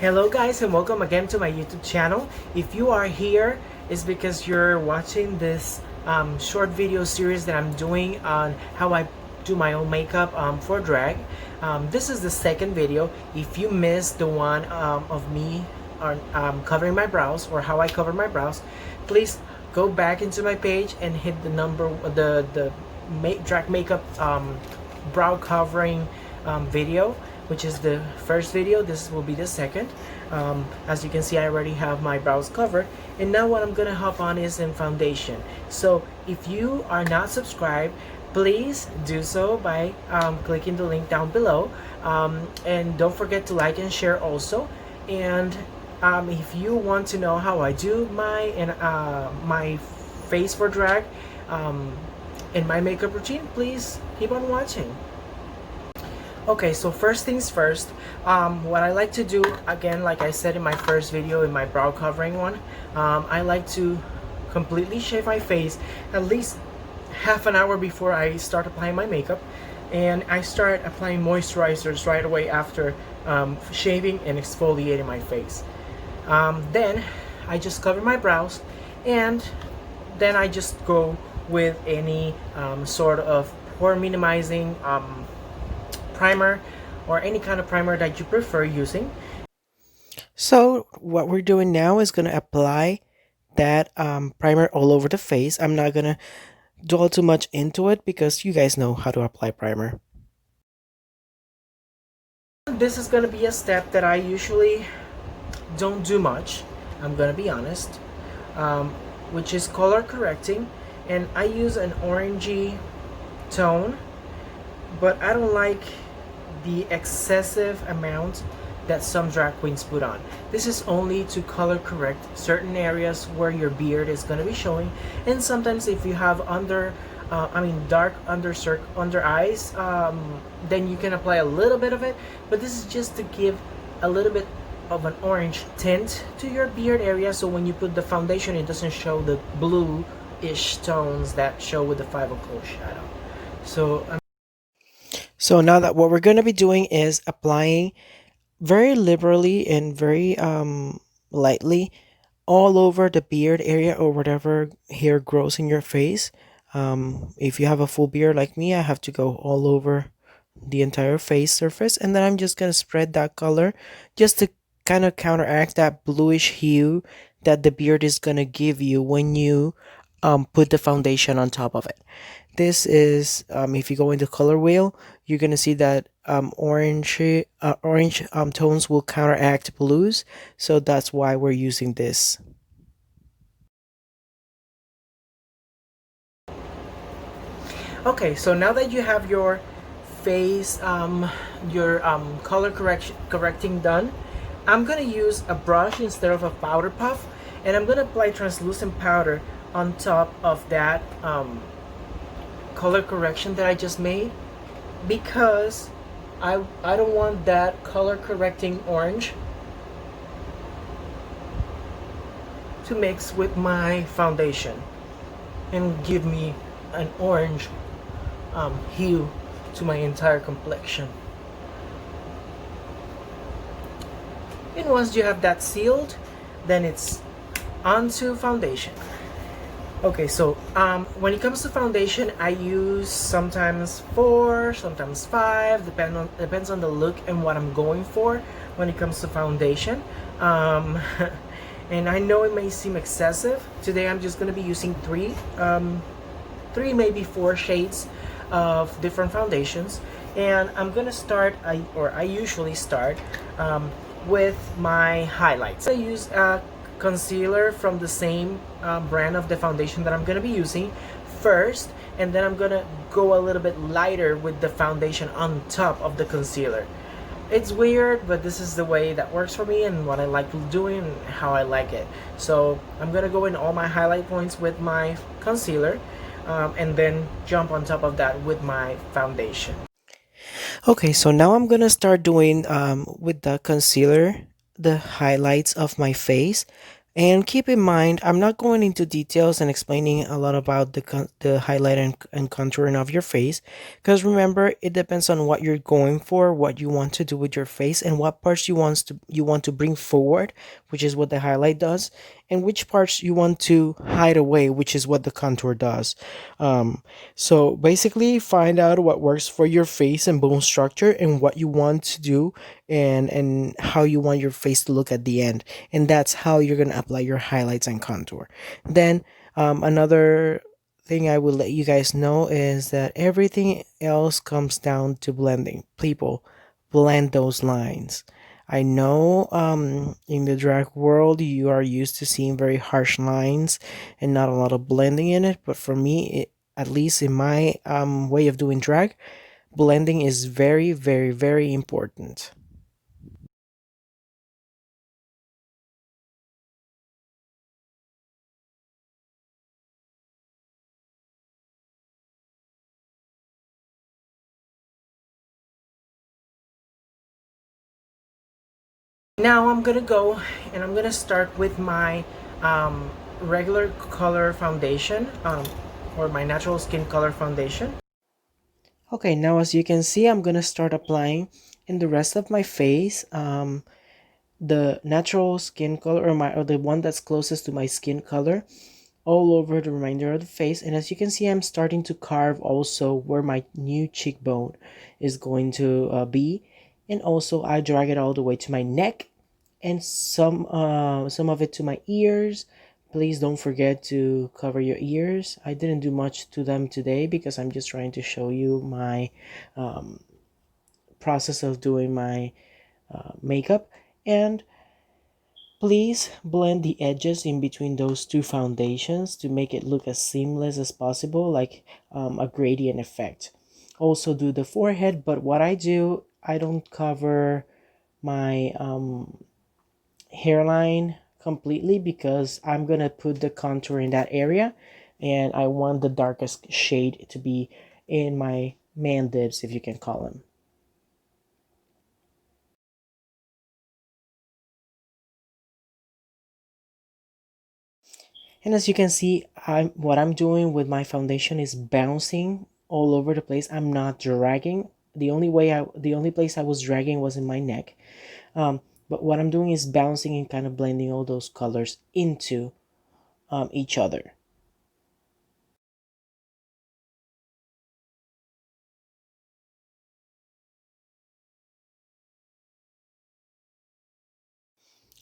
Hello guys and welcome again to my YouTube channel. If you are here, it's because you're watching this short video series that I'm doing on how I do my own makeup for drag. This is the second video. If you missed the one of me covering my brows or how I cover my brows, please go back into my page and hit the number, the drag makeup brow covering video, which is the first video. This will be the second. As you can see, I already have my brows covered, and now what I'm gonna hop on is in foundation. So if you are not subscribed, please do so by clicking the link down below, and don't forget to like and share also. And if you want to know how I do my face for drag in my makeup routine, please keep on watching. Okay, so first things first, what I like to do, again, like I said in my first video, in my brow covering one, I like to completely shave my face at least half an hour before I start applying my makeup, and I start applying moisturizers right away after shaving and exfoliating my face. Then I just cover my brows, and then I just go with any sort of pore minimizing primer or any kind of primer that you prefer using. So what we're doing now is going to apply that primer all over the face. I'm not going to dwell too much into it because you guys know how to apply primer. This is going to be a step that I usually don't do much, I'm going to be honest, which is color correcting, and I use an orangey tone, but I don't like the excessive amount that some drag queens put on. This is only to color correct certain areas where your beard is going to be showing, and sometimes if you have dark under eyes, then you can apply a little bit of it, but this is just to give a little bit of an orange tint to your beard area, so when you put the foundation it doesn't show the blue-ish tones that show with the 5 o'clock shadow. So now that what we're going to be doing is applying very liberally and very lightly all over the beard area or whatever hair grows in your face. If you have a full beard like me, I have to go all over the entire face surface, and then I'm just going to spread that color just to kind of counteract that bluish hue that the beard is going to give you when you put the foundation on top of it. This is, if you go into color wheel, you're going to see that orange tones will counteract blues, so that's why we're using this. Okay, so now that you have your face, your color correcting done, I'm going to use a brush instead of a powder puff, and I'm going to apply translucent powder on top of that color correction that I just made, because I don't want that color correcting orange to mix with my foundation and give me an orange hue to my entire complexion. And once you have that sealed, then it's onto foundation. Okay, so when it comes to foundation, I use sometimes 4, sometimes 5, depends on the look and what I'm going for when it comes to foundation. And I know it may seem excessive. Today I'm just going to be using 3 maybe 4 shades of different foundations, and I'm gonna start, I usually start with my highlights. I use a concealer from the same brand of the foundation that I'm gonna be using first, and then I'm gonna go a little bit lighter with the foundation on top of the concealer. It's weird, but this is the way that works for me and what I like doing and how I like it. So I'm gonna go in all my highlight points with my concealer, and then jump on top of that with my foundation. Okay, so now I'm gonna start doing with the concealer the highlights of my face. And keep in mind, I'm not going into details and explaining a lot about the highlight and contouring of your face, because remember, it depends on what you're going for, what you want to do with your face, and what parts you want to bring forward, which is what the highlight does, and which parts you want to hide away, which is what the contour does. So basically, find out what works for your face and bone structure, and what you want to do, and how you want your face to look at the end, and that's how you're going to apply your highlights and contour. Then another thing I will let you guys know is that everything else comes down to blending. People, blend those lines. I know in the drag world you are used to seeing very harsh lines and not a lot of blending in it, but for me, at least in my way of doing drag, blending is very, very, very important. Now I'm gonna go and I'm gonna start with my regular color foundation, or my natural skin color foundation. Okay, now as you can see, I'm gonna start applying in the rest of my face the natural skin color, or the one that's closest to my skin color, all over the remainder of the face. And as you can see, I'm starting to carve also where my new cheekbone is going to be, and also I drag it all the way to my neck, and some of it to my ears. Please don't forget to cover your ears. I didn't do much to them today because I'm just trying to show you my um, process of doing my makeup. And please blend the edges in between those two foundations to make it look as seamless as possible, like a gradient effect. Also do the forehead, but what I do, I don't cover my hairline completely because I'm gonna put the contour in that area, and I want the darkest shade to be in my man dibs, if you can call them. And as you can see, what I'm doing with my foundation is bouncing all over the place. I'm not dragging. The only place I was dragging was in my neck. Um, but what I'm doing is bouncing and kind of blending all those colors into each other.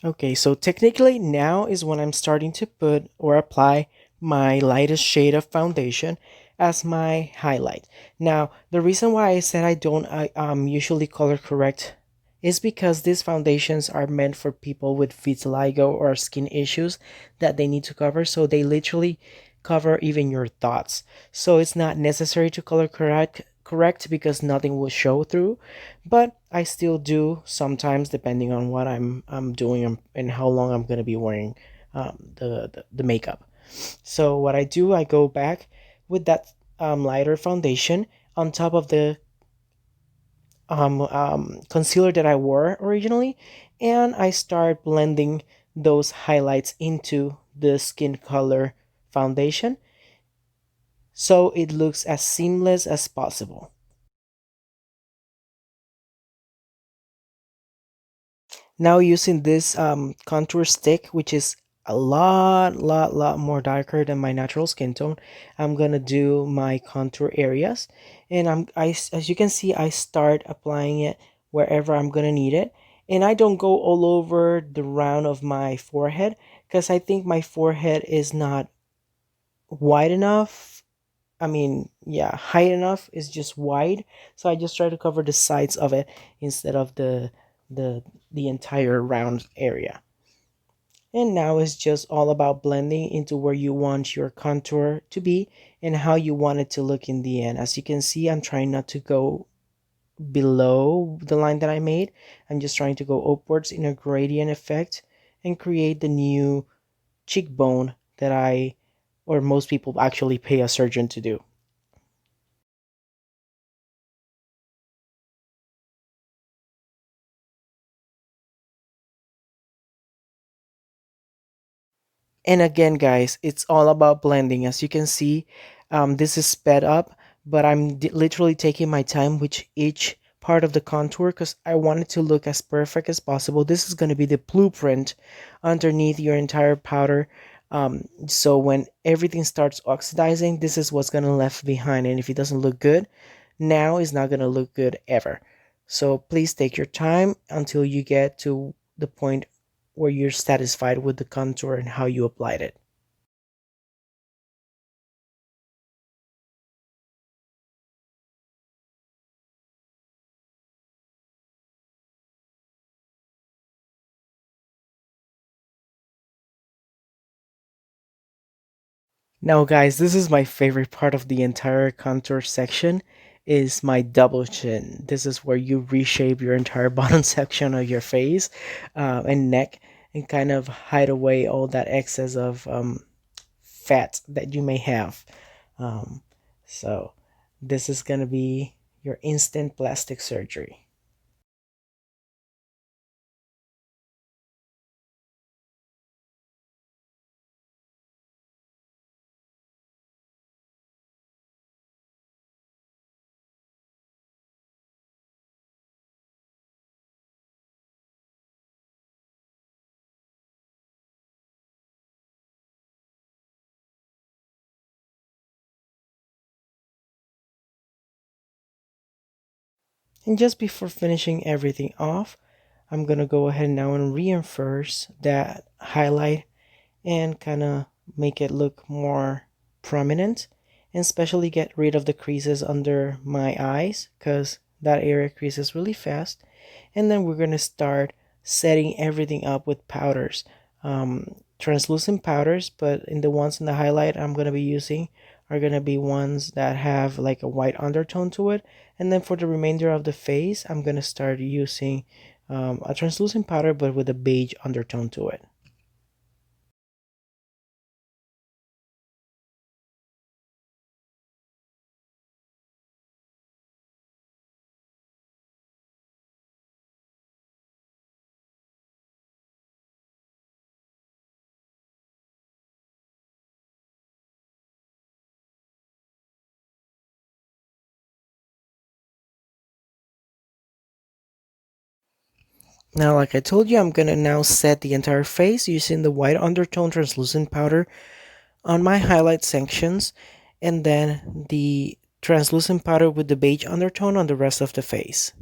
Okay, so technically now is when I'm starting to put or apply my lightest shade of foundation as my highlight. Now, the reason why I said I usually color correct is because these foundations are meant for people with vitiligo or skin issues that they need to cover, so they literally cover even your thoughts. So it's not necessary to color correct because nothing will show through, but I still do sometimes depending on what I'm doing and how long I'm gonna be wearing the makeup. So what I do, I go back with that lighter foundation on top of the concealer that I wore originally, and I start blending those highlights into the skin color foundation so it looks as seamless as possible. Now using this contour stick, which is a lot more darker than my natural skin tone, I'm gonna do my contour areas, and as you can see, I start applying it wherever I'm gonna need it, and I don't go all over the round of my forehead because I think my forehead is not wide enough. I mean, yeah, high enough is just wide, so I just try to cover the sides of it instead of the the entire round area. And now it's just all about blending into where you want your contour to be and how you want it to look in the end. As you can see, I'm trying not to go below the line that I made. I'm just trying to go upwards in a gradient effect and create the new cheekbone that I or most people actually pay a surgeon to do. And again, guys, it's all about blending. As you can see, this is sped up, but I'm literally taking my time with each part of the contour because I want it to look as perfect as possible. This is going to be the blueprint underneath your entire powder. So when everything starts oxidizing, this is what's going to left behind. And if it doesn't look good, now it's not going to look good ever. So please take your time until you get to the point where you're satisfied with the contour and how you applied it. Now guys, this is my favorite part of the entire contour section is my double chin. This is where you reshape your entire bottom section of your face and neck and kind of hide away all that excess of fat that you may have. Um, so this is gonna be your instant plastic surgery. And just before finishing everything off, I'm gonna go ahead now and reinforce that highlight and kind of make it look more prominent and especially get rid of the creases under my eyes because that area creases really fast. And then we're going to start setting everything up with powders, translucent powders, but in the ones in the highlight I'm going to be using are going to be ones that have like a white undertone to it. And then for the remainder of the face I'm going to start using a translucent powder but with a beige undertone to it. Now, like I told you, I'm gonna now set the entire face using the white undertone translucent powder on my highlight sections, and then the translucent powder with the beige undertone on the rest of the face.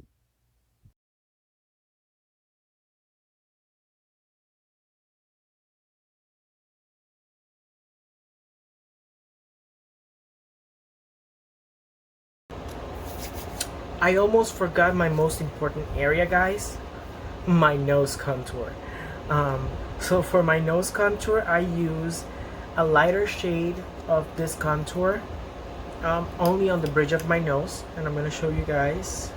I almost forgot my most important area, guys. My nose contour. So for my nose contour, I use a lighter shade of this contour only on the bridge of my nose, and I'm gonna show you guys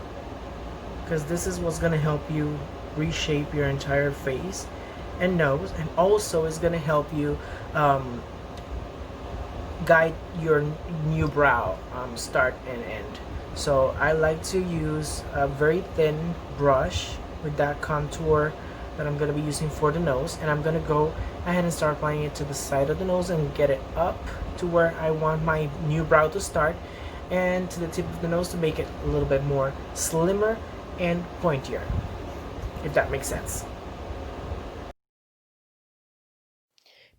because this is what's gonna help you reshape your entire face and nose, and also is gonna help you um, guide your new brow start and end. So I like to use a very thin brush with that contour that I'm going to be using for the nose, and I'm going to go ahead and start applying it to the side of the nose and get it up to where I want my new brow to start, and to the tip of the nose to make it a little bit more slimmer and pointier, if that makes sense.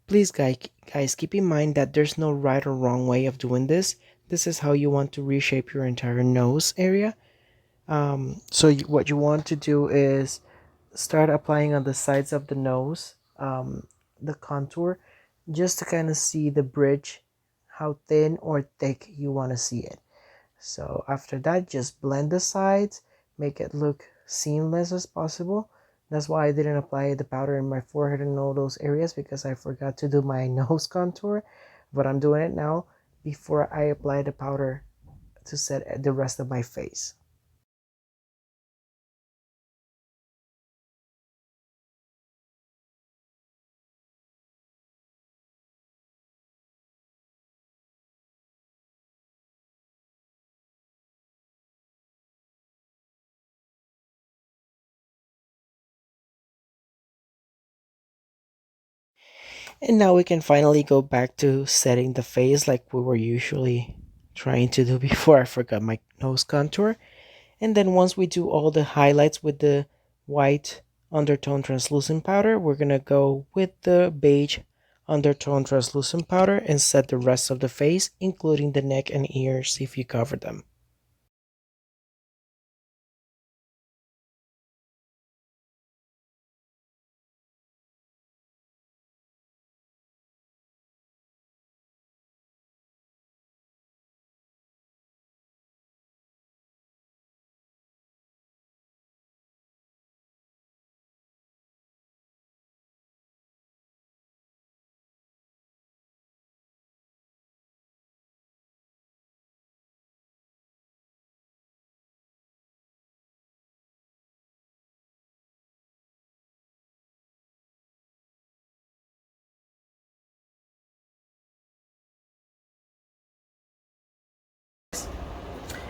Please, guys, keep in mind that there's no right or wrong way of doing this. This is how you want to reshape your entire nose area. So what you want to do is start applying on the sides of the nose, the contour, just to kind of see the bridge, how thin or thick you want to see it. So after that, just blend the sides, make it look seamless as possible. That's why I didn't apply the powder in my forehead and all those areas because I forgot to do my nose contour. But I'm doing it now before I apply the powder to set the rest of my face. And now we can finally go back to setting the face like we were usually trying to do before. I forgot my nose contour. And then once we do all the highlights with the white undertone translucent powder, we're gonna go with the beige undertone translucent powder and set the rest of the face, including the neck and ears if you cover them.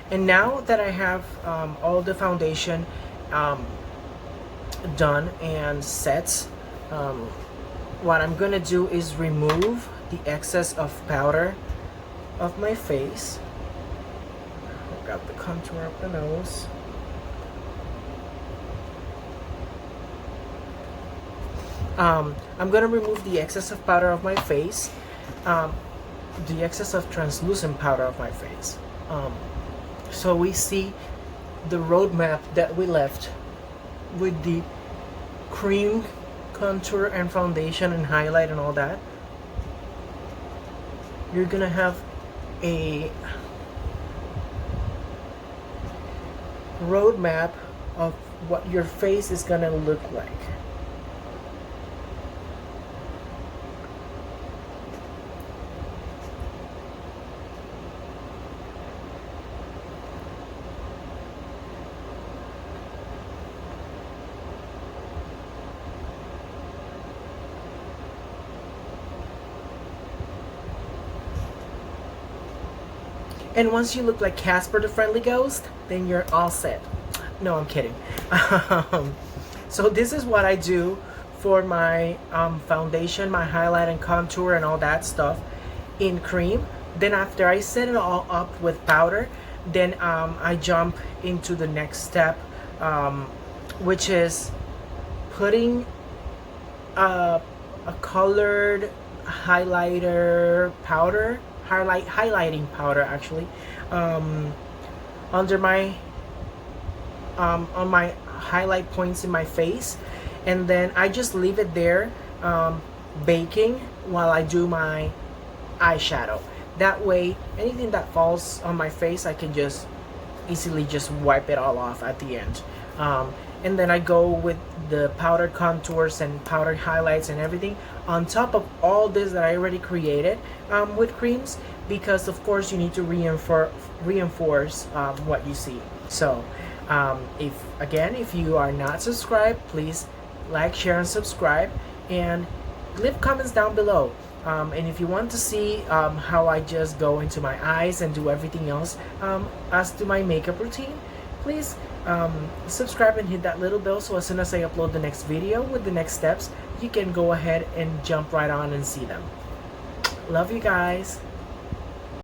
And now that I have all the foundation um, done and set, um, what I'm gonna do is remove the excess of powder of my face. I've got the contour of the nose. I'm gonna remove the excess of powder of my face, um, the excess of translucent powder of my face. So we see the roadmap that we left with the cream contour and foundation and highlight and all that. You're gonna have a roadmap of what your face is gonna look like. And once you look like Casper the Friendly Ghost, then you're all set. No, I'm kidding. So this is what I do for my foundation, my highlight and contour and all that stuff in cream. Then after I set it all up with powder, then I jump into the next step, which is putting a colored highlighter powder, highlighting powder actually, under my on my highlight points in my face, and then I just leave it there baking while I do my eyeshadow. That way anything that falls on my face I can just easily just wipe it all off at the end. And then I go with the powdered contours and powdered highlights and everything on top of all this that I already created with creams, because of course you need to reinforce what you see. So if you are not subscribed, please like, share, and subscribe, and leave comments down below. And if you want to see how I just go into my eyes and do everything else as to my makeup routine, please subscribe and hit that little bell, so as soon as I upload the next video with the next steps, you can go ahead and jump right on and see them. Love you guys.